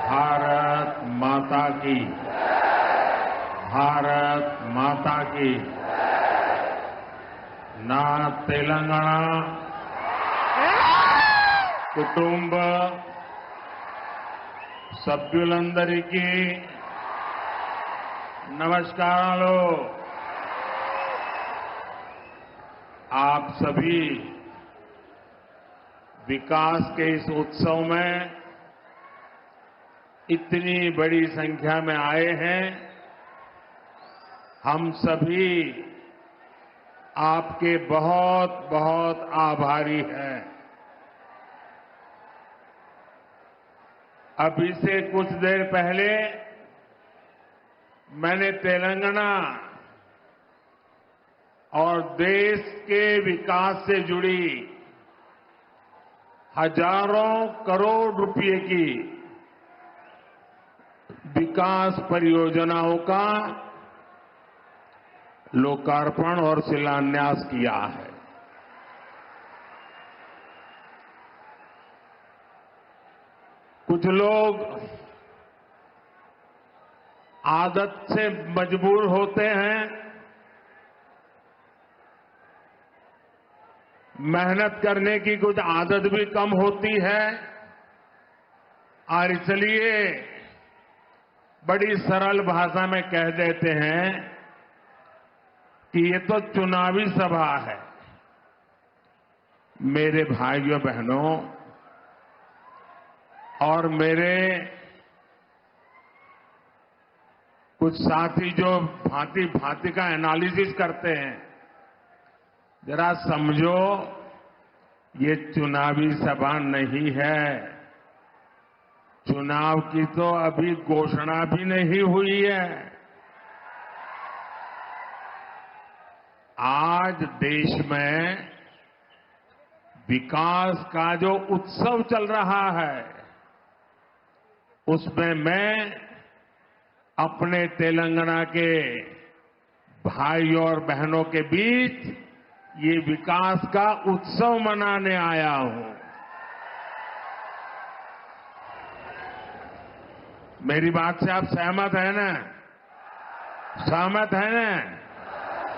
भारत माता की, भारत माता की। నా తెలంగాణ కుటుంబ సభ్యులందరికీ नमस्काराలు। आप सभी विकास के इस उत्सव में इतनी बड़ी संख्या में आए हैं। हम सभी आपके बहुत बहुत आभारी हैं। अभी से कुछ देर पहले मैंने तेलंगाना और देश के विकास से जुड़ी हजारों करोड़ रुपए की विकास परियोजनाओं का लोकार्पण और शिलान्यास किया है। कुछ लोग आदत से मजबूर होते हैं, मेहनत करने की कुछ आदत भी कम होती है और इसलिए बड़ी सरल भाषा में कह देते हैं कि ये तो चुनावी सभा है। मेरे भाइयों बहनों और मेरे कुछ साथी जो भांति भांति का एनालिसिस करते हैं, जरा समझो ये चुनावी सभा नहीं है। चुनाव की तो अभी घोषणा भी नहीं हुई है। आज देश में विकास का जो उत्सव चल रहा है, उसमें मैं अपने तेलंगाना के भाइयों और बहनों के बीच ये विकास का उत्सव मनाने आया हूं। मेरी बात से आप सहमत हैं ना? सहमत हैं ना?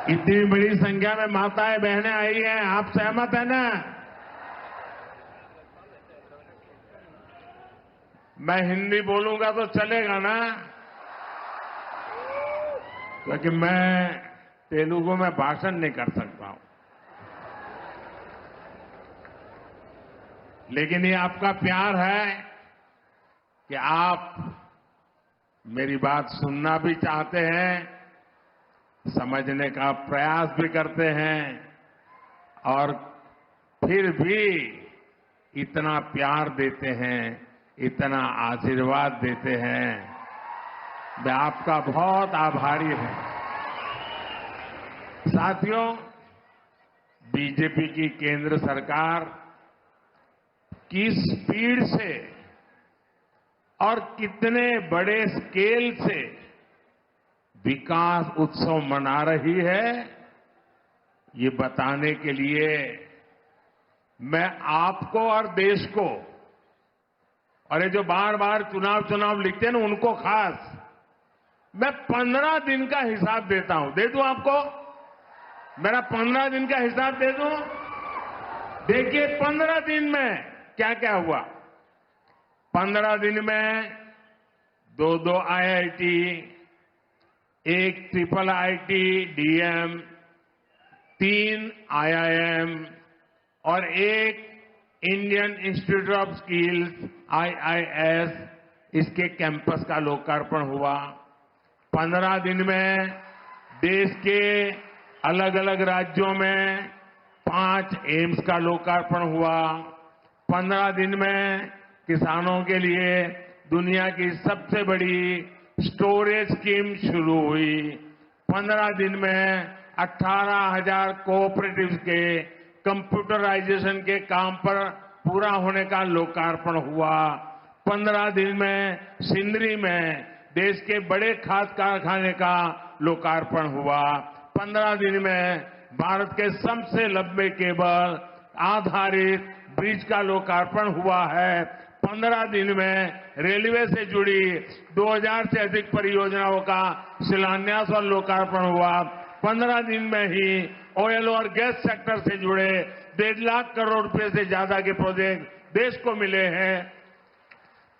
इतनी बड़ी संख्या में माताएं बहनें आई हैं, आप सहमत हैं ना? मैं हिंदी बोलूंगा तो चलेगा ना? क्योंकि मैं तेलुगु में भाषण नहीं कर सकता हूं। लेकिन ये आपका प्यार है कि आप मेरी बात सुनना भी चाहते हैं, समझने का प्रयास भी करते हैं और फिर भी इतना प्यार देते हैं, इतना आशीर्वाद देते हैं। मैं आपका बहुत आभारी हूं। साथियों, बीजेपी की केंद्र सरकार किस स्पीड से और कितने बड़े स्केल से विकास उत्सव मना रही है, ये बताने के लिए मैं आपको और देश को, और ये जो बार बार चुनाव लिखते हैं ना, उनको खास मैं 15 दिन का हिसाब देता हूं। दे दूं आपको? मेरा 15 दिन का हिसाब दे दूं? देखिए 15 दिन में क्या क्या हुआ। 15 दिन में 2 IIT, 1 IIIT DM, 3 IIM और 1 Indian institute of skills IIS, इसके कैंपस का लोकार्पण हुआ। 15 दिन में देश के अलग अलग राज्यों में 5 एम्स का लोकार्पण हुआ। 15 दिन में किसानों के लिए दुनिया की सबसे बड़ी स्टोरेज स्कीम शुरू हुई। 15 दिन में 18,000 कोऑपरेटिव्स के कंप्यूटराइजेशन के काम पर पूरा होने का लोकार्पण हुआ। 15 दिन में सिंदरी में देश के बड़े खाद कारखाने का लोकार्पण हुआ। 15 दिन में भारत के सबसे लंबे केबल आधारित ब्रिज का लोकार्पण हुआ है। 15 दिन में रेलवे से जुड़ी 2000 से अधिक परियोजनाओं का शिलान्यास और लोकार्पण हुआ। 15 दिन में ही ऑयल और गैस सेक्टर से जुड़े 1.5 लाख करोड़ रुपए से ज्यादा के प्रोजेक्ट देश को मिले हैं।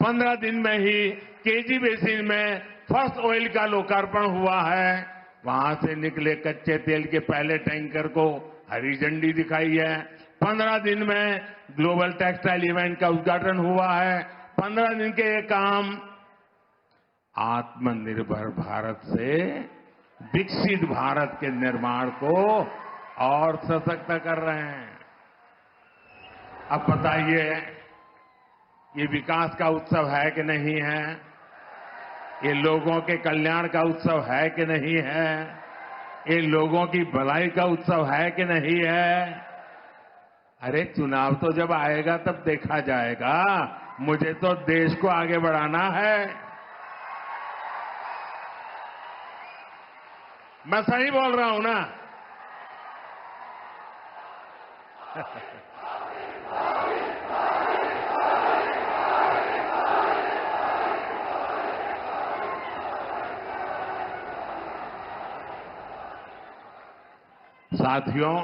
15 दिन में ही केजी बेसिन में फर्स्ट ऑयल का लोकार्पण हुआ है। वहां से निकले कच्चे तेल के पहले टैंकर को हरी झंडी दिखाई है। 15 दिन में ग्लोबल टेक्सटाइल इवेंट का उद्घाटन हुआ है। 15 दिन के ये काम आत्मनिर्भर भारत से विकसित भारत के निर्माण को और सशक्त कर रहे हैं। अब बताइए, ये विकास का उत्सव है कि नहीं है? ये लोगों के कल्याण का उत्सव है कि नहीं है? ये लोगों की भलाई का उत्सव है कि नहीं है? अरे चुनाव तो जब आएगा तब देखा जाएगा। मुझे तो देश को आगे बढ़ाना है। मैं सही बोल रहा हूं ना? साथियों,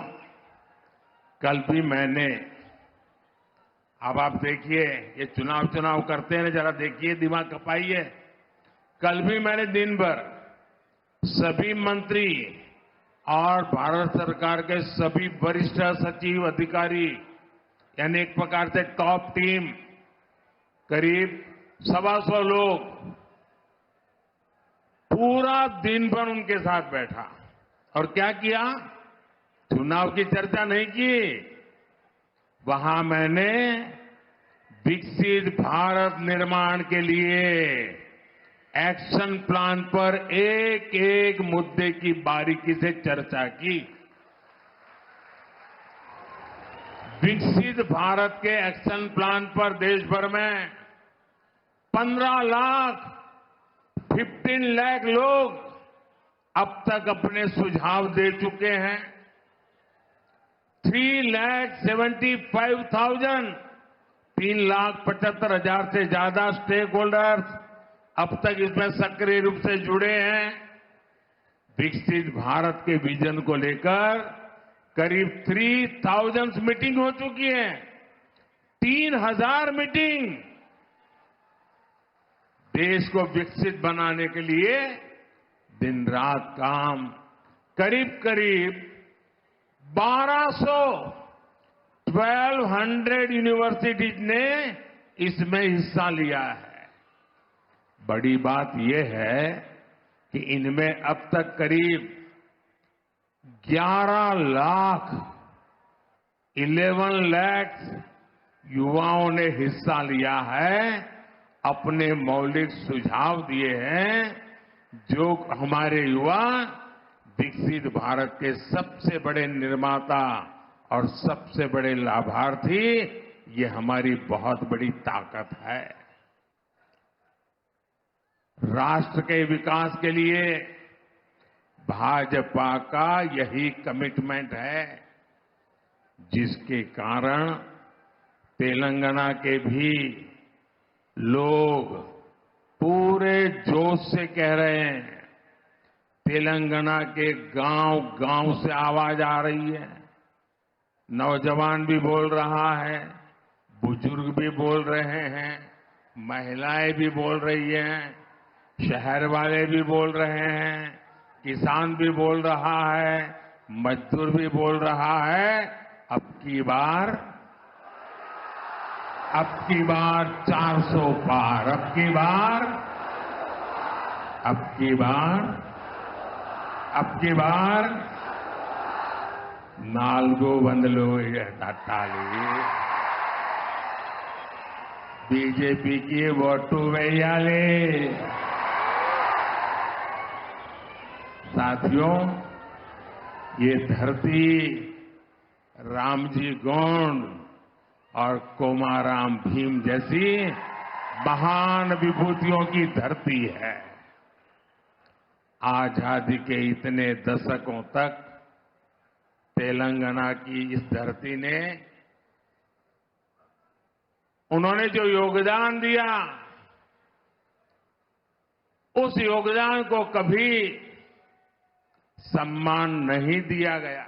कल भी मैंने, अब आप देखिए, ये चुनाव करते हैं, जरा देखिए, दिमाग खपाइए। कल भी मैंने दिन भर सभी मंत्री और भारत सरकार के सभी वरिष्ठ सचिव अधिकारी, यानी एक प्रकार से टॉप टीम, करीब 125 लोग, पूरा दिन भर उनके साथ बैठा और क्या किया? चुनाव की चर्चा नहीं की। वहां मैंने विकसित भारत निर्माण के लिए एक्शन प्लान पर एक एक मुद्दे की बारीकी से चर्चा की। विकसित भारत के एक्शन प्लान पर देश भर में 15 लाख लोग अब तक अपने सुझाव दे चुके हैं। 3,75,000 से ज्यादा स्टेक होल्डर्स अब तक इसमें सक्रिय रूप से जुड़े हैं। विकसित भारत के विजन को लेकर करीब 3,000 मीटिंग हो चुकी है। 3,000 मीटिंग। देश को विकसित बनाने के लिए दिन रात काम, करीब 1200 यूनिवर्सिटीज ने इसमें हिस्सा लिया है। बड़ी बात यह है कि इनमें अब तक करीब 11 लाख युवाओं ने हिस्सा लिया है, अपने मौलिक सुझाव दिए हैं, जो हमारे युवा विकसित भारत के सबसे बड़े निर्माता और सबसे बड़े लाभार्थी, ये हमारी बहुत बड़ी ताकत है। राष्ट्र के विकास के लिए भाजपा का यही कमिटमेंट है, जिसके कारण तेलंगाना के भी लोग पूरे जोश से कह रहे हैं। तेलंगाना के गांव से आवाज आ रही है। नौजवान भी बोल रहा है, बुजुर्ग भी बोल रहे हैं, महिलाएं भी बोल रही हैं, शहर वाले भी बोल रहे हैं, किसान भी बोल रहा है, मजदूर भी बोल रहा है। अब की बार 400 पार, अब की बार 400 తట్టాలి। बीजेपी ఓటు వేయాలి। साथियों, ये धरती रामजी गोंड और कोमाराम भीम जैसी महान विभूतियों की धरती है। आजादी के इतने दशकों तक तेलंगाना की इस धरती ने उन्होंने जो योगदान दिया, उस योगदान को कभी सम्मान नहीं दिया गया।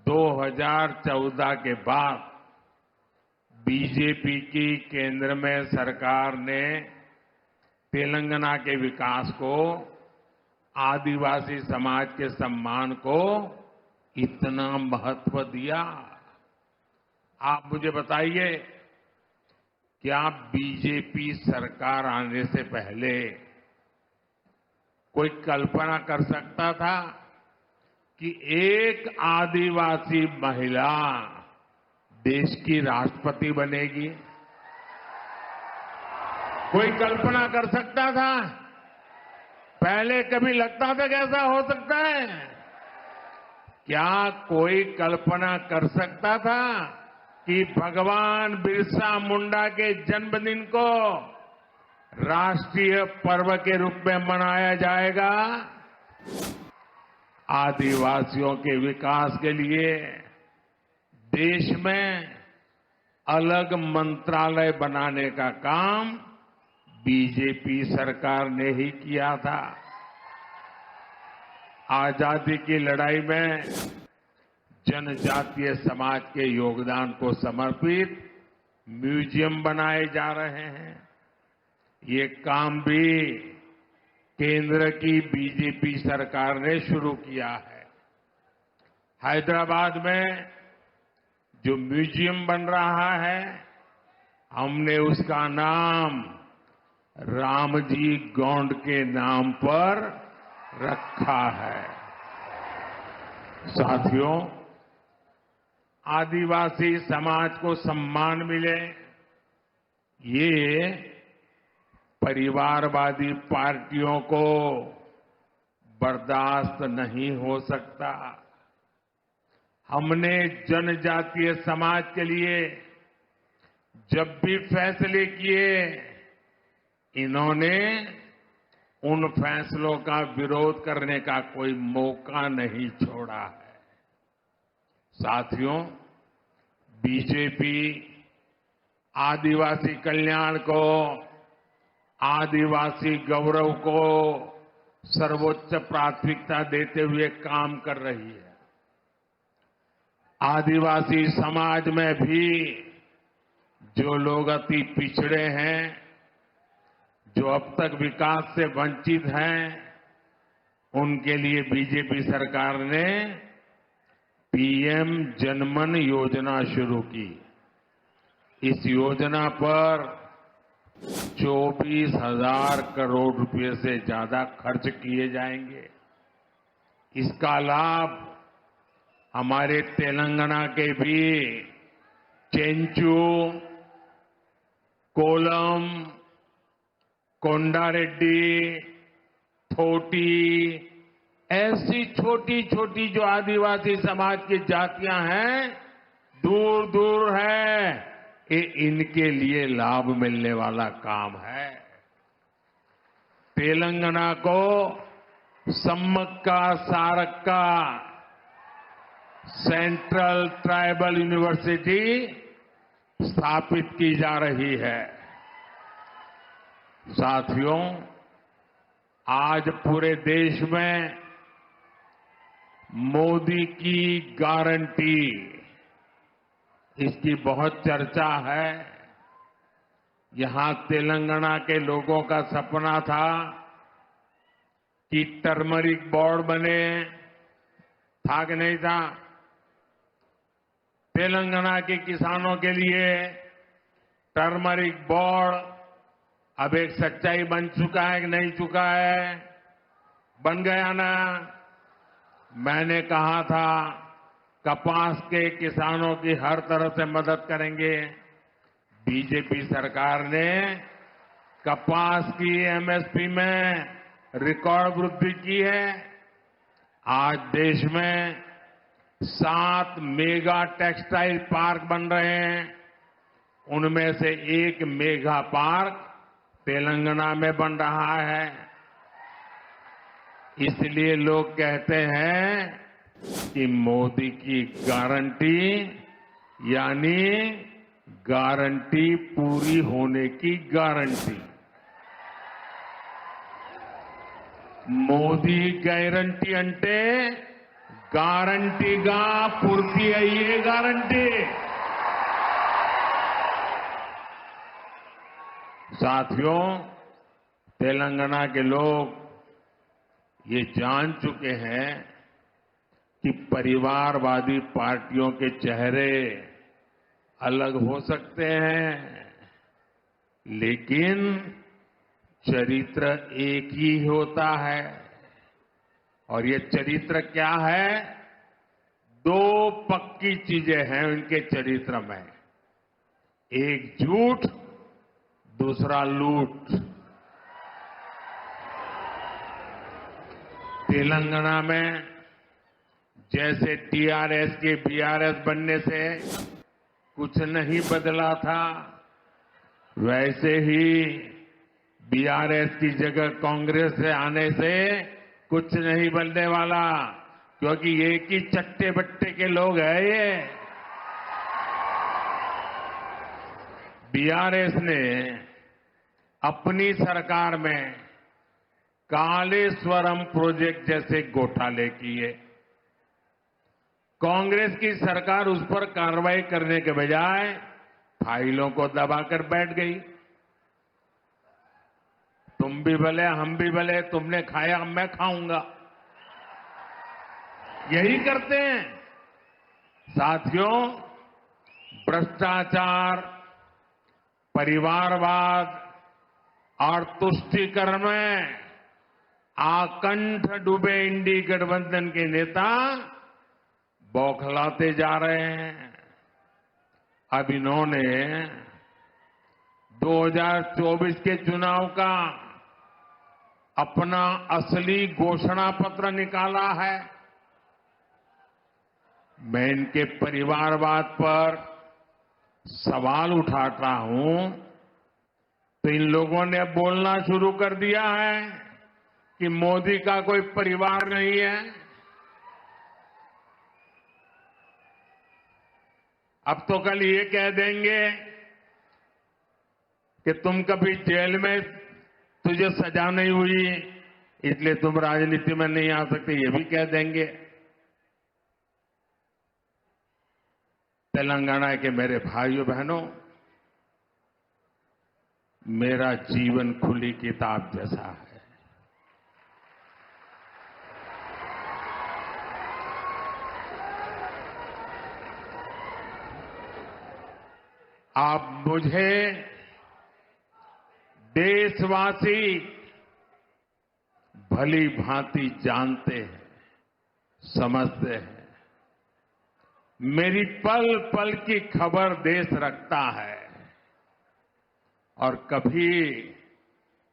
2014 के बाद बीजेपी की केंद्र में सरकार ने तेलंगाना के विकास को, आदिवासी समाज के सम्मान को इतना महत्व दिया। आप मुझे बताइए, क्या बीजेपी सरकार आने से पहले कोई कल्पना कर सकता था कि एक आदिवासी महिला देश की राष्ट्रपति बनेगी? कोई कल्पना कर सकता था? पहले कभी लगता था कि ऐसा हो सकता है? क्या कोई कल्पना कर सकता था कि भगवान बिरसा मुंडा के जन्मदिन को राष्ट्रीय पर्व के रूप में मनाया जाएगा? आदिवासियों के विकास के लिए देश में अलग मंत्रालय बनाने का काम बीजेपी सरकार ने ही किया था। आजादी की लड़ाई में जनजातीय समाज के योगदान को समर्पित म्यूजियम बनाए जा रहे हैं। ये काम भी केंद्र की बीजेपी सरकार ने शुरू किया है। हैदराबाद में जो म्यूजियम बन रहा है, हमने उसका नाम रामजी गोंड के नाम पर रखा है। साथियों, आदिवासी समाज को सम्मान मिले, ये परिवारवादी पार्टियों को बर्दाश्त नहीं हो सकता। हमने जनजातीय समाज के लिए जब भी फैसले किए, इन्होंने उन फैसलों का विरोध करने का कोई मौका नहीं छोड़ा है। साथियों, बीजेपी आदिवासी कल्याण को, आदिवासी गौरव को सर्वोच्च प्राथमिकता देते हुए काम कर रही है। आदिवासी समाज में भी जो लोग अति पिछड़े हैं, जो अब तक विकास से वंचित हैं, उनके लिए बीजेपी सरकार ने पीएम जनमन योजना शुरू की। इस योजना पर 24,000 करोड़ रुपए से ज्यादा खर्च किए जाएंगे। इसका लाभ हमारे तेलंगाना के भी चेंचू, कोलम, कोंडारेड्डी, थोटी, ऐसी छोटी छोटी जो आदिवासी समाज की जातियां हैं, दूर दूर है, ये इनके लिए लाभ मिलने वाला काम है। तेलंगाना को Sammakka Sarakka central tribal university स्थापित की जा रही है। साथियों, आज पूरे देश में मोदी की गारंटी, इसकी बहुत चर्चा है। यहां तेलंगाना के लोगों का सपना था कि टर्मरिक बोर्ड बने, था कि नहीं था? तेलंगाना के किसानों के लिए टर्मरिक बोर्ड अब एक सच्चाई बन चुका है कि नहीं चुका है? बन गया ना? मैंने कहा था कपास के किसानों की हर तरह से मदद करेंगे। बीजेपी सरकार ने कपास की एमएसपी में रिकॉर्ड वृद्धि की है। आज देश में 7 मेगा टेक्सटाइल पार्क बन रहे हैं। उनमें से एक मेगा पार्क तेलंगाना में बन रहा है। इसलिए लोग कहते हैं कि मोदी की गारंटी यानी गारंटी पूरी होने की गारंटी। మోదీ గ్యారంటీ అంటే గ్యారంటీగా పూర్తి అయ్యే గ్యారంటీ। साथियों, तेलंगाना के लोग ये जान चुके हैं कि परिवारवादी पार्टियों के चेहरे अलग हो सकते हैं, लेकिन चरित्र एक ही होता है। और ये चरित्र क्या है? दो पक्की चीजें हैं उनके चरित्र में, एक झूठ, दूसरा लूट। तेलंगाना में जैसे टीआरएस के बीआरएस बनने से कुछ नहीं बदला था, वैसे ही बीआरएस की जगह कांग्रेस से आने से कुछ नहीं बदलने वाला, क्योंकि एक ही चट्टे बट्टे के लोग हैं ये। बीआरएस ने अपनी सरकार में कालेश्वरम प्रोजेक्ट जैसे घोटाले किए। कांग्रेस की सरकार उस पर कार्रवाई करने के बजाय फाइलों को दबाकर बैठ गई। तुम भी भले हम भी भले, तुमने खाया मैं खाऊंगा, यही करते हैं। साथियों, भ्रष्टाचार, परिवारवाद और तुष्टीकरण में आकंठ डूबे इंडी गठबंधन के नेता बौखलाते जा रहे हैं। अब इन्होंने 2024 के चुनाव का अपना असली घोषणा पत्र निकाला है। मैं इनके परिवारवाद पर सवाल उठाता हूं तो इन लोगों ने बोलना शुरू कर दिया है कि मोदी का कोई परिवार नहीं है। अब तो कल ये कह देंगे कि तुम कभी जेल में तुझे सजा नहीं हुई इसलिए तुम राजनीति में नहीं आ सकते, ये भी कह देंगे। तेलंगाना के मेरे भाइयों बहनों, मेरा जीवन खुली किताब जैसा है। आप मुझे देशवासी भली भांति जानते हैं, समझते हैं। मेरी पल पल की खबर देश रखता है और कभी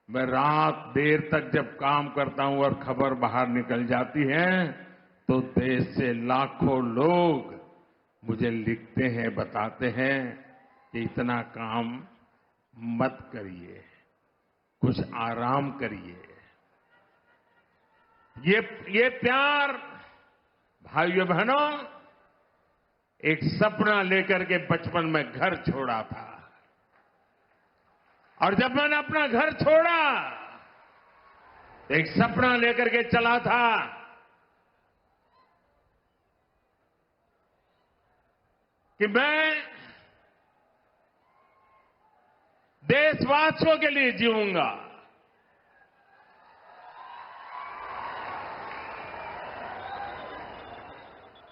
मैं रात देर तक जब काम करता हूं और खबर बाहर निकल जाती है तो देश से लाखों लोग मुझे लिखते हैं, बताते हैं कि इतना काम मत करिए, कुछ आराम करिए। ये प्यार भाइयों बहनों, एक सपना लेकर के बचपन में घर छोड़ा था और जब मैंने अपना घर छोड़ा एक सपना लेकर के चला था कि मैं देशवासियों के लिए जीऊंगा।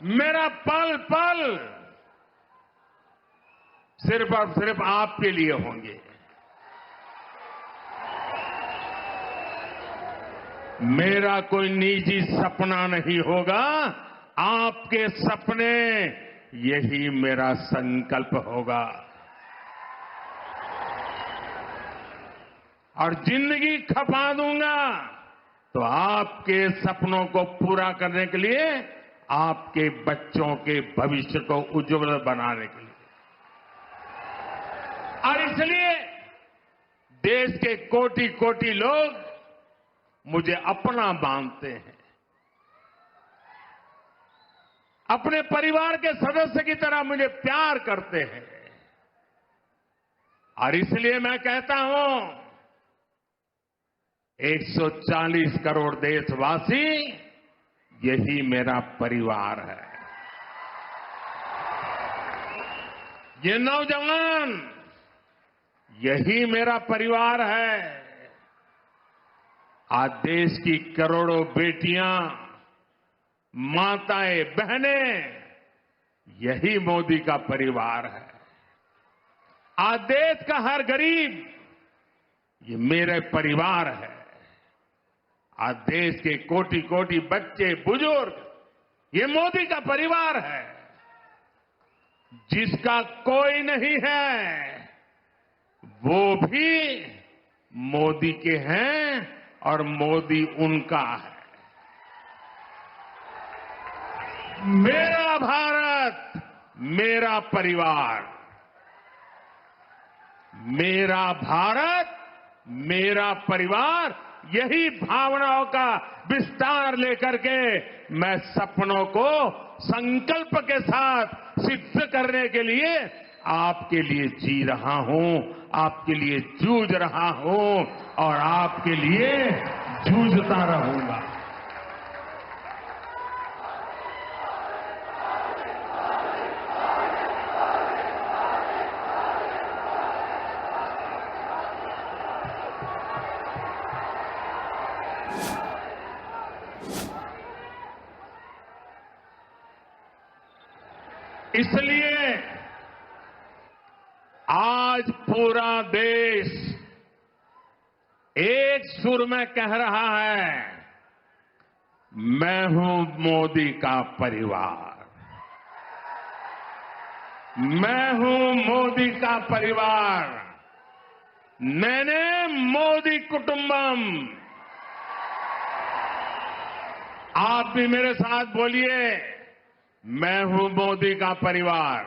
मेरा पल पल सिर्फ और सिर्फ आपके लिए होंगे। मेरा कोई निजी सपना नहीं होगा, आपके सपने, यही मेरा संकल्प होगा। और जिंदगी खपा दूंगा तो आपके सपनों को पूरा करने के लिए, आपके बच्चों के भविष्य को उज्जवल बनाने के लिए। और इसलिए देश के कोटि कोटि लोग मुझे अपना मानते हैं, अपने परिवार के सदस्य की तरह मुझे प्यार करते हैं। और इसलिए मैं कहता हूं 140 करोड़ देशवासी यही मेरा परिवार है। ये नौजवान यही मेरा परिवार है। आज देश की करोड़ों बेटियां, माताएं, बहनें यही मोदी का परिवार है। आज देश का हर गरीब ये मेरे परिवार है। आज देश के कोटि कोटि बच्चे, बुजुर्ग ये मोदी का परिवार है। जिसका कोई नहीं है वो भी मोदी के हैं और मोदी उनका है। मेरा भारत, मेरा परिवार, मेरा भारत, मेरा परिवार, यही भावनाओं का विस्तार लेकर के मैं सपनों को संकल्प के साथ सिद्ध करने के लिए आपके लिए जी रहा हूं, आपके लिए जूझ रहा हूं और आपके लिए जूझता रहूंगा। इसलिए आज पूरा देश एक सुर में कह रहा है, मैं हूं मोदी का परिवार, मैं हूं मोदी का परिवार, नेने मोदी कुटुंबम। आप भी मेरे साथ बोलिए, मैं हूं मोदी का परिवार,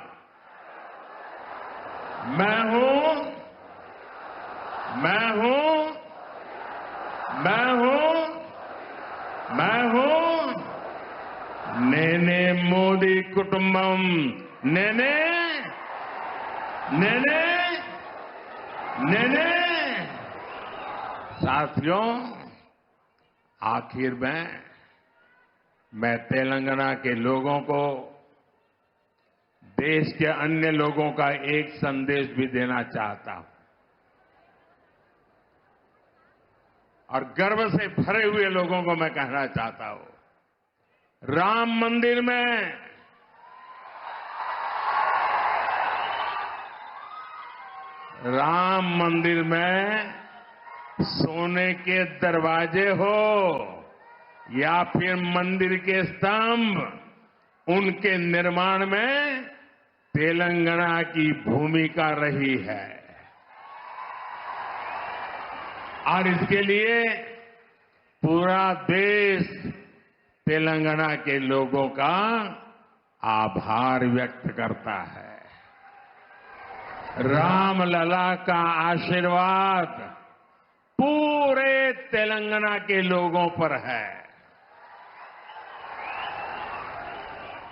मैं हूं, मैं हूं, मैं हूं, मैं हूं नेने मोदी कुटुंबम, नेने, नेने, नेने। साथियों, आखिर में मैं तेलंगाना के लोगों को, देश के अन्य लोगों का एक संदेश भी देना चाहता हूं और गर्व से भरे हुए लोगों को मैं कहना चाहता हूं, राम मंदिर में सोने के दरवाजे हो या फिर मंदिर के स्तंभ, उनके निर्माण में तेलंगाना की भूमिका रही है और इसके लिए पूरा देश तेलंगाना के लोगों का आभार व्यक्त करता है। रामलला का आशीर्वाद पूरे तेलंगाना के लोगों पर है।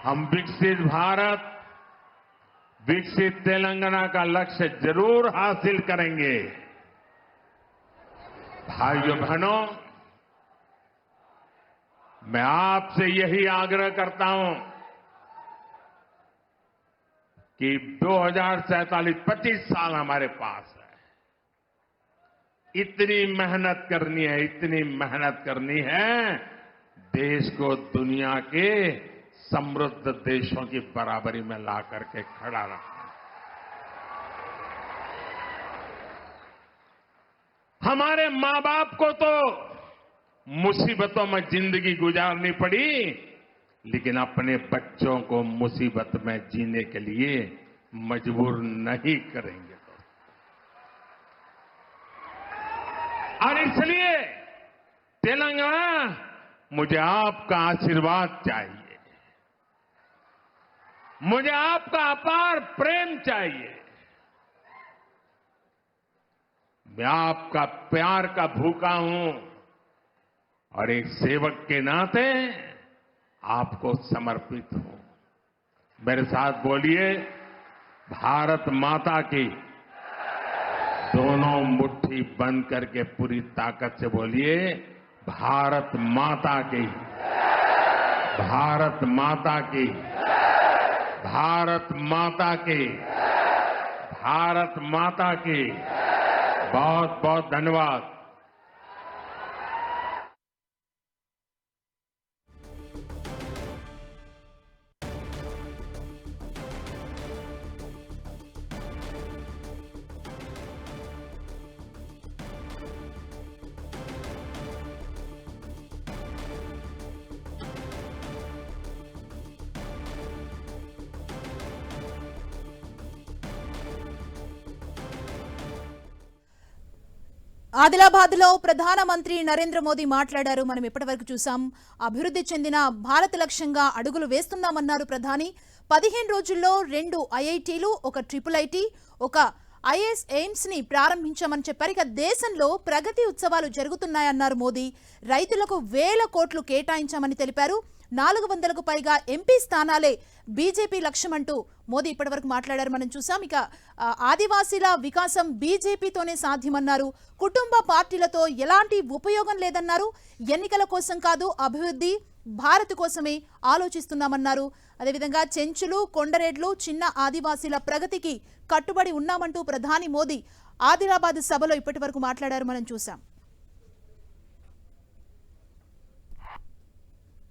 हम विकसित भारत, विकसित तेलंगाना का लक्ष्य जरूर हासिल करेंगे। भाइयों बहनों, मैं आपसे यही आग्रह करता हूं कि 2047 25 साल हमारे पास है। इतनी मेहनत करनी है, इतनी मेहनत करनी है, देश को दुनिया के समृद्ध देशों की बराबरी में ला करके खड़ा रखना। हमारे मां बाप को तो मुसीबतों में जिंदगी गुजारनी पड़ी, लेकिन अपने बच्चों को मुसीबत में जीने के लिए मजबूर नहीं करेंगे। और इसलिए तेलंगाना, मुझे आपका आशीर्वाद चाहिए, मुझे आपका अपार प्रेम चाहिए। मैं आपका प्यार का भूखा हूं और एक सेवक के नाते आपको समर्पित हूं। मेरे साथ बोलिए, भारत माता की, दोनों मुट्ठी बंद करके पूरी ताकत से बोलिए, भारत माता की, भारत माता की, भारत माता की, भारत माता की। बहुत बहुत धन्यवाद। ఆదిలాబాద్ లో ప్రధానమంత్రి నరేంద్ర మోదీ మాట్లాడారు. మనం ఇప్పటివరకు చూసాం. అభివృద్ధి చెందిన భారత లక్ష్యంగా అడుగులు వేస్తున్నామన్నారు ప్రధాని. 15 రోజుల్లో 2 ఐఐటీలు, ఒక ట్రిపుల్ ఐటీ, ఒక ఐఎస్ ఎయిమ్స్ ని ప్రారంభించామని చెప్పారు. ఇక దేశంలో ప్రగతి ఉత్సవాలు జరుగుతున్నాయన్నారు మోదీ. రైతులకు వేల కోట్లు కేటాయించామని తెలిపారు. 400కు పైగా ఎంపీ స్థానాలే బీజేపీ లక్ష్యమంటూ మోదీ ఇప్పటివరకు మాట్లాడారు. మనం చూసాం. ఇక ఆదివాసీల వికాసం బీజేపీతోనే సాధ్యమన్నారు. కుటుంబ పార్టీలతో ఎలాంటి ఉపయోగం లేదన్నారు. ఎన్నికల కోసం కాదు, అభివృద్ధి భారత్ కోసమే ఆలోచిస్తున్నామన్నారు. అదేవిధంగా చెంచులు, కొండరేడ్లు, చిన్న ఆదివాసీల ప్రగతికి కట్టుబడి ఉన్నామంటూ ప్రధాని మోదీ ఆదిలాబాద్ సభలో ఇప్పటివరకు మాట్లాడారు. మనం చూసాం.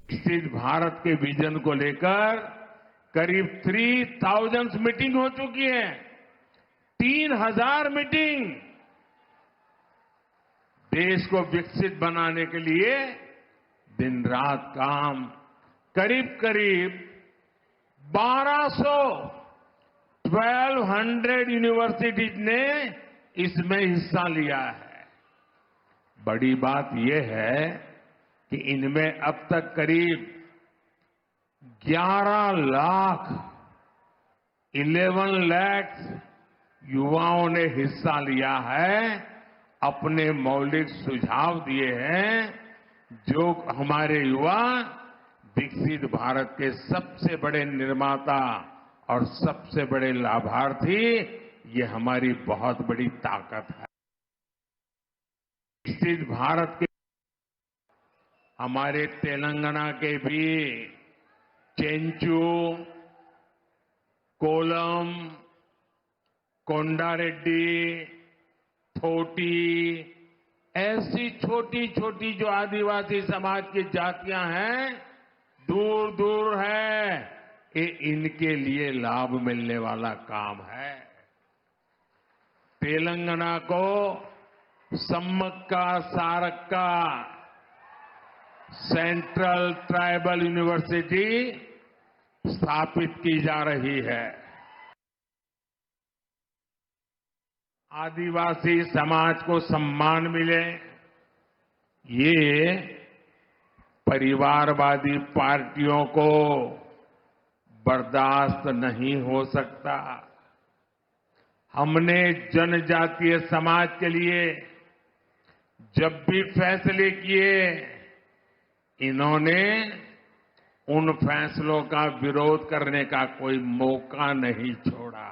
विकसित भारत के विजन को लेकर करीब 3000 मीटिंग हो चुकी है। 3000 मीटिंग। देश को विकसित बनाने के लिए दिन रात काम। करीब करीब 1200 यूनिवर्सिटीज ने इसमें हिस्सा लिया है। बड़ी बात यह है कि इनमें अब तक करीब 11 लाख युवाओं ने हिस्सा लिया है, अपने मौलिक सुझाव दिए हैं। जो हमारे युवा विकसित भारत के सबसे बड़े निर्माता और सबसे बड़े लाभार्थी, ये हमारी बहुत बड़ी ताकत है। विकसित भारत के हमारे तेलंगाना के भी चेंचू, कोलम, कोंडारेड्डी, थोटी, ऐसी छोटी छोटी जो आदिवासी समाज की जातियां हैं, दूर दूर है, ये इनके लिए लाभ मिलने वाला काम है। तेलंगाना को Sammakka Sarakka central tribal university स्थापित की जा रही है। आदिवासी समाज को सम्मान मिले, ये परिवारवादी पार्टियों को बर्दाश्त नहीं हो सकता। हमने जनजातीय समाज के लिए जब भी फैसले किए, इन्होंने उन फैसलों का विरोध करने का कोई मौका नहीं छोड़ा।